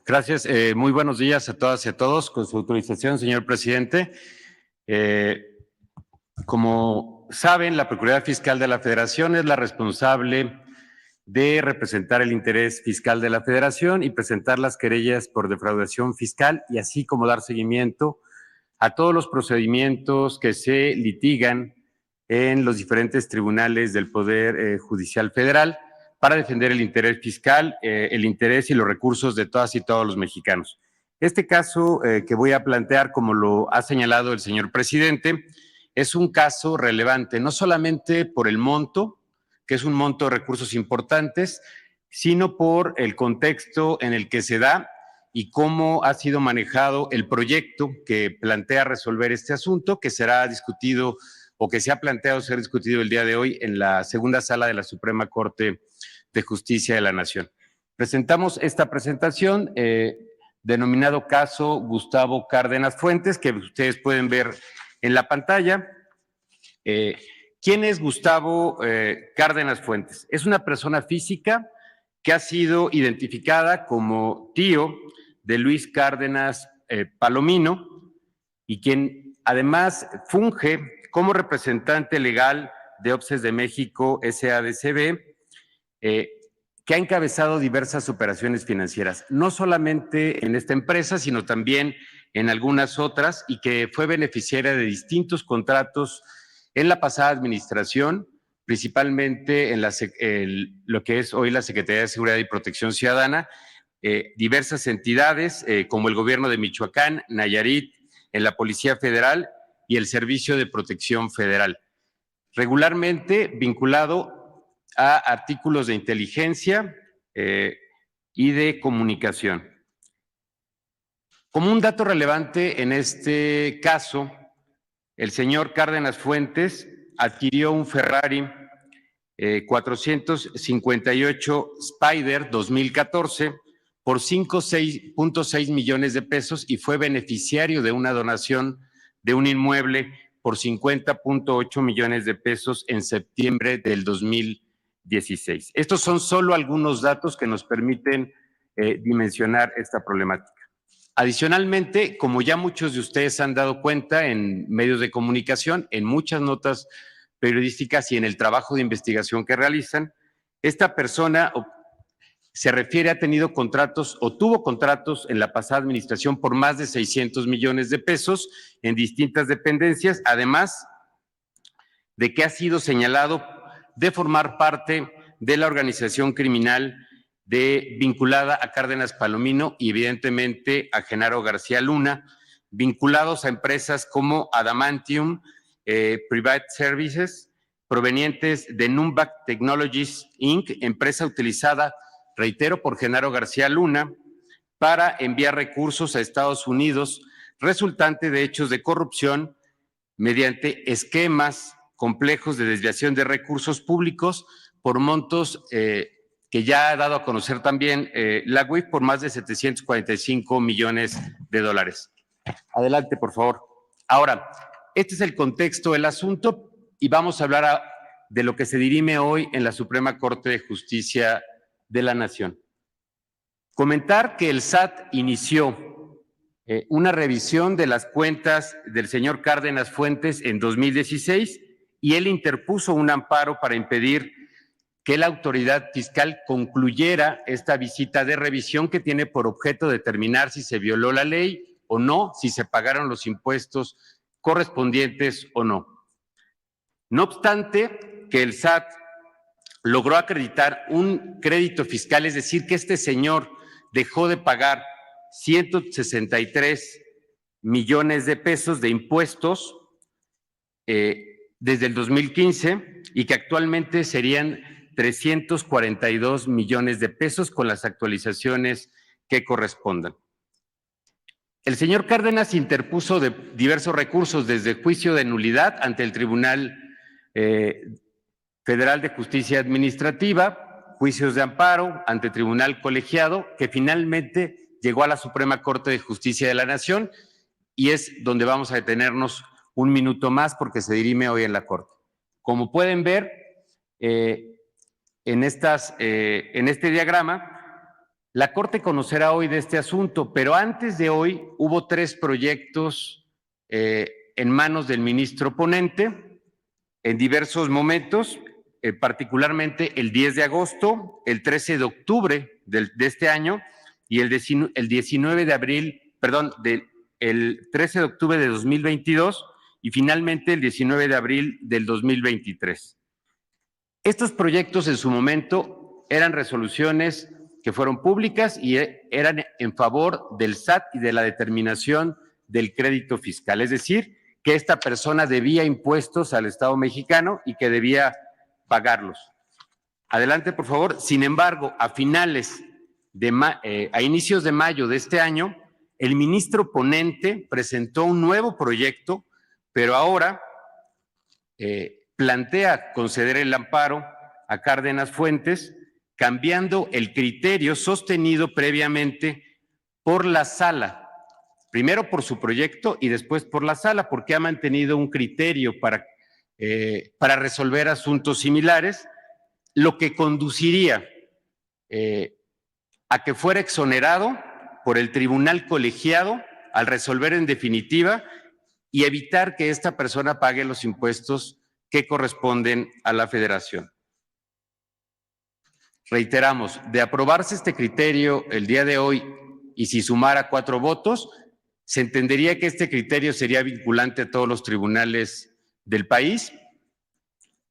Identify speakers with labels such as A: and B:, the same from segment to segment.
A: Gracias. Muy buenos días a todas y a todos. Con su autorización, señor presidente. Como saben, la Procuraduría Fiscal de la Federación es la responsable de representar el interés fiscal de la Federación y presentar las querellas por defraudación fiscal y así como dar seguimiento a todos los procedimientos que se litigan en los diferentes tribunales del Poder Judicial Federal para defender el interés fiscal, el interés y los recursos de todas y todos los mexicanos. Este caso que voy a plantear, como lo ha señalado el señor presidente, es un caso relevante, no solamente por el monto, que es un monto de recursos importantes, sino por el contexto en el que se da y cómo ha sido manejado el proyecto que plantea resolver este asunto, que será discutido o que se ha planteado ser discutido el día de hoy en la segunda sala de la Suprema Corte de Justicia de la Nación. Presentamos esta presentación denominado caso Gustavo Cárdenas Fuentes, que ustedes pueden ver en la pantalla. ¿Quién es Gustavo Cárdenas Fuentes? Es una persona física que ha sido identificada como tío de Luis Cárdenas Palomino y quien además funge como representante legal de OPSES de México SADCB, que ha encabezado diversas operaciones financieras, no solamente en esta empresa, sino también en algunas otras, y que fue beneficiaria de distintos contratos en la pasada administración, principalmente en lo que es hoy la Secretaría de Seguridad y Protección Ciudadana, diversas entidades como el gobierno de Michoacán, Nayarit, en la Policía Federal y el Servicio de Protección Federal, regularmente vinculado a artículos de inteligencia y de comunicación. Como un dato relevante en este caso, el señor Cárdenas Fuentes adquirió un Ferrari 458 Spider 2014 por 5.6 millones de pesos y fue beneficiario de una donación de un inmueble por 50.8 millones de pesos en septiembre del 2016. Estos son solo algunos datos que nos permiten dimensionar esta problemática. Adicionalmente, como ya muchos de ustedes han dado cuenta en medios de comunicación, en muchas notas periodísticas y en el trabajo de investigación que realizan, esta persona se refiere a tenido contratos o tuvo contratos en la pasada administración por más de 600 millones de pesos en distintas dependencias, además de que ha sido señalado de formar parte de la organización criminal vinculada a Cárdenas Palomino y evidentemente a Genaro García Luna, vinculados a empresas como Adamantium Private Services, provenientes de Numbac Technologies Inc., empresa utilizada, reitero, por Genaro García Luna, para enviar recursos a Estados Unidos, resultante de hechos de corrupción mediante esquemas complejos de desviación de recursos públicos por montos que ya ha dado a conocer también la UIF por más de 745 millones de dólares. Adelante, por favor. Ahora, este es el contexto del asunto y vamos a hablar de lo que se dirime hoy en la Suprema Corte de Justicia de la Nación. Comentar que el SAT inició una revisión de las cuentas del señor Cárdenas Fuentes en 2016 y él interpuso un amparo para impedir que la autoridad fiscal concluyera esta visita de revisión que tiene por objeto determinar si se violó la ley o no, si se pagaron los impuestos correspondientes o no. No obstante, que el SAT logró acreditar un crédito fiscal, es decir, que este señor dejó de pagar 163 millones de pesos de impuestos desde el 2015 y que actualmente serían 342 millones de pesos con las actualizaciones que correspondan. El señor Cárdenas interpuso diversos recursos desde juicio de nulidad ante el Tribunal Federal de Justicia Administrativa, juicios de amparo ante Tribunal Colegiado, que finalmente llegó a la Suprema Corte de Justicia de la Nación y es donde vamos a detenernos un minuto más porque se dirime hoy en la Corte. Como pueden ver, en este diagrama, La Corte conocerá hoy de este asunto, pero antes de hoy hubo 3 proyectos en manos del ministro ponente en diversos momentos, particularmente el 10 de agosto, el 13 de octubre de este año y el 19 de abril, perdón, el 13 de octubre de 2022 y finalmente el 19 de abril del 2023. Estos proyectos en su momento eran resoluciones que fueron públicas y eran en favor del SAT y de la determinación del crédito fiscal, es decir, que esta persona debía impuestos al Estado mexicano y que debía pagarlos. Adelante, por favor. Sin embargo, a inicios de mayo de este año, el ministro ponente presentó un nuevo proyecto, pero ahora plantea conceder el amparo a Cárdenas Fuentes, cambiando el criterio sostenido previamente por la sala, primero por su proyecto y después por la sala, porque ha mantenido un criterio para resolver asuntos similares, lo que conduciría a que fuera exonerado por el tribunal colegiado al resolver en definitiva y evitar que esta persona pague los impuestos que corresponden a la Federación. Reiteramos, de aprobarse este criterio el día de hoy y si sumara 4 votos, se entendería que este criterio sería vinculante a todos los tribunales del país,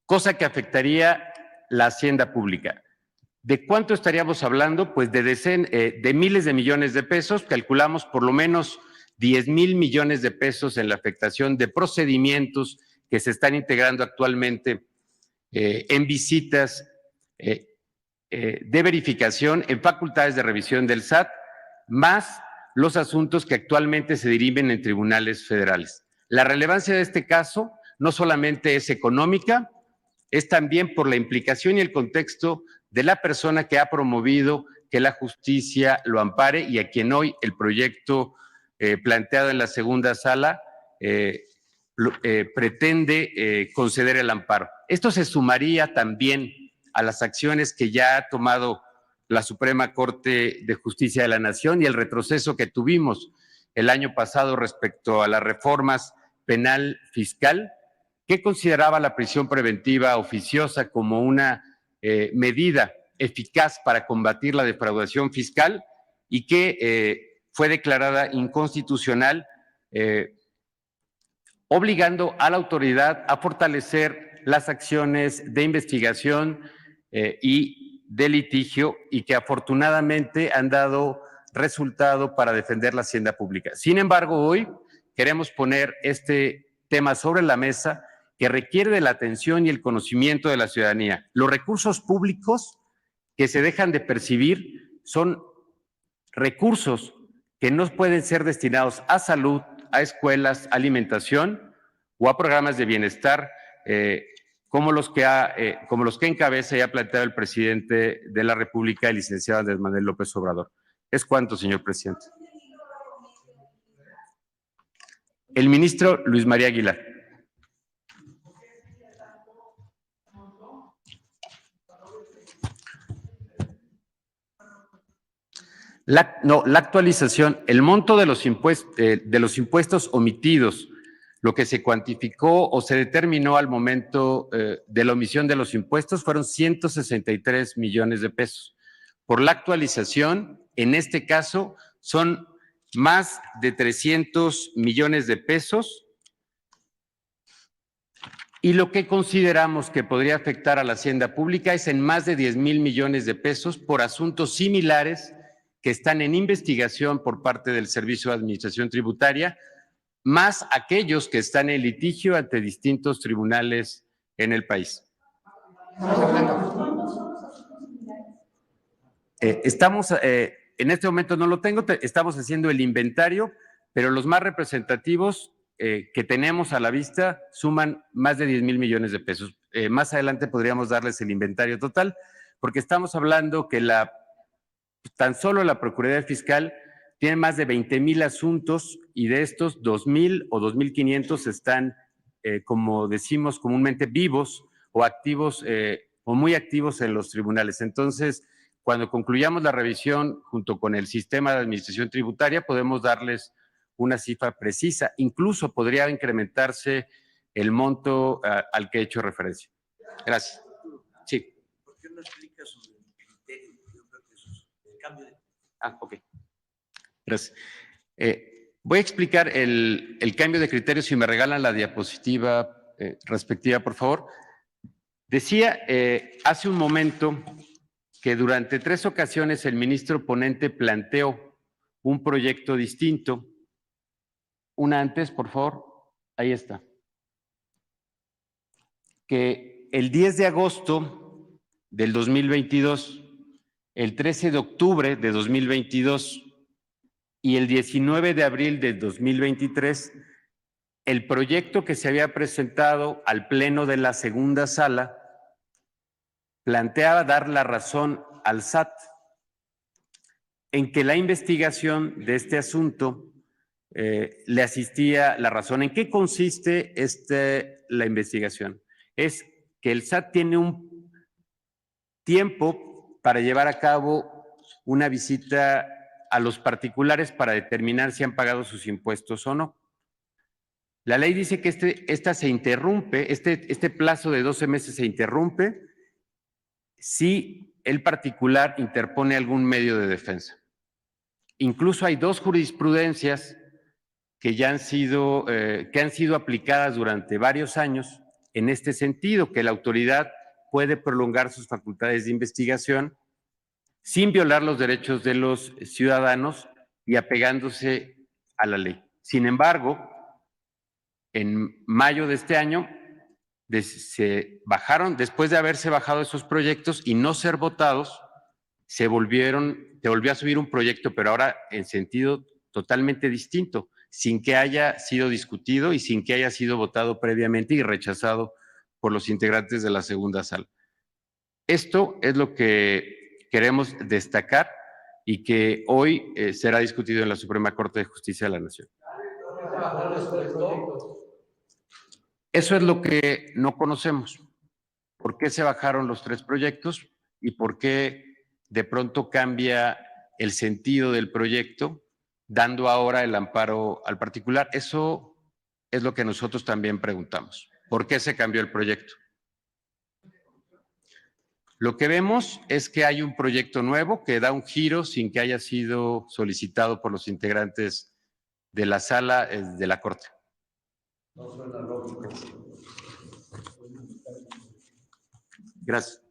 A: cosa que afectaría la hacienda pública. ¿De cuánto estaríamos hablando? Pues de miles de millones de pesos, calculamos por lo menos 10,000 millones de pesos en la afectación de procedimientos que se están integrando actualmente en visitas de verificación, en facultades de revisión del SAT, más los asuntos que actualmente se dirimen en tribunales federales. La relevancia de este caso no solamente es económica, es también por la implicación y el contexto de la persona que ha promovido que la justicia lo ampare y a quien hoy el proyecto planteado en la segunda sala pretende conceder el amparo. Esto se sumaría también a las acciones que ya ha tomado la Suprema Corte de Justicia de la Nación y el retroceso que tuvimos el año pasado respecto a las reformas penal fiscal, que consideraba la prisión preventiva oficiosa como una medida eficaz para combatir la defraudación fiscal y que fue declarada inconstitucional, obligando a la autoridad a fortalecer las acciones de investigación y de litigio y que afortunadamente han dado resultado para defender la hacienda pública. Sin embargo, hoy queremos poner este tema sobre la mesa que requiere de la atención y el conocimiento de la ciudadanía. Los recursos públicos que se dejan de percibir son recursos que no pueden ser destinados a salud, a escuelas, a alimentación o a programas de bienestar como los que encabeza y ha planteado el presidente de la República, el licenciado Andrés Manuel López Obrador. ¿Es cuánto, señor presidente? El ministro Luis María Aguilar. La actualización, el monto de los impuestos omitidos, lo que se cuantificó o se determinó al momento de la omisión de los impuestos fueron 163 millones de pesos. Por la actualización, en este caso, son más de 300 millones de pesos y lo que consideramos que podría afectar a la hacienda pública es en más de 10,000 millones de pesos por asuntos similares que están en investigación por parte del Servicio de Administración Tributaria, más aquellos que están en litigio ante distintos tribunales en el país. En este momento no lo tengo, estamos haciendo el inventario, pero los más representativos que tenemos a la vista suman más de 10,000 millones de pesos. Más adelante podríamos darles el inventario total, porque estamos hablando que tan solo la Procuraduría Fiscal tiene más de 20,000 asuntos y de estos 2,000 o 2,500 están, como decimos comúnmente, vivos o activos o muy activos en los tribunales. Entonces, cuando concluyamos la revisión junto con el sistema de administración tributaria, podemos darles una cifra precisa. Incluso podría incrementarse el monto al que he hecho referencia. Gracias. Sí.
B: ¿Por qué no explica sobre el criterio? Yo creo que eso es el cambio de...
A: Ok. Gracias. Voy a explicar el cambio de criterio, si me regalan la diapositiva respectiva, por favor. Decía hace un momento que durante 3 ocasiones el ministro ponente planteó un proyecto distinto. Una antes, por favor. Ahí está. Que el 10 de agosto del 2022, el 13 de octubre de 2022 y el 19 de abril de 2023, el proyecto que se había presentado al Pleno de la segunda sala planteaba dar la razón al SAT en que la investigación de este asunto le asistía la razón. ¿En qué consiste la investigación? Es que el SAT tiene un tiempo para llevar a cabo una visita a los particulares para determinar si han pagado sus impuestos o no. La ley dice que esta se interrumpe, este plazo de 12 meses se interrumpe si el particular interpone algún medio de defensa. Incluso hay 2 jurisprudencias que han sido aplicadas durante varios años en este sentido, que la autoridad puede prolongar sus facultades de investigación sin violar los derechos de los ciudadanos y apegándose a la ley. Sin embargo, en mayo de este año se bajaron, después de haberse bajado esos proyectos y no ser votados, se volvió a subir un proyecto, pero ahora en sentido totalmente distinto, sin que haya sido discutido y sin que haya sido votado previamente y rechazado por los integrantes de la segunda sala. Esto es lo que queremos destacar y que hoy será discutido en la Suprema Corte de Justicia de la Nación. Eso es lo que no conocemos. ¿Por qué se bajaron los 3 proyectos y por qué de pronto cambia el sentido del proyecto, dando ahora el amparo al particular? Eso es lo que nosotros también preguntamos. ¿Por qué se cambió el proyecto? Lo que vemos es que hay un proyecto nuevo que da un giro sin que haya sido solicitado por los integrantes de la sala de la Corte.
B: No suena lógico.
A: Gracias.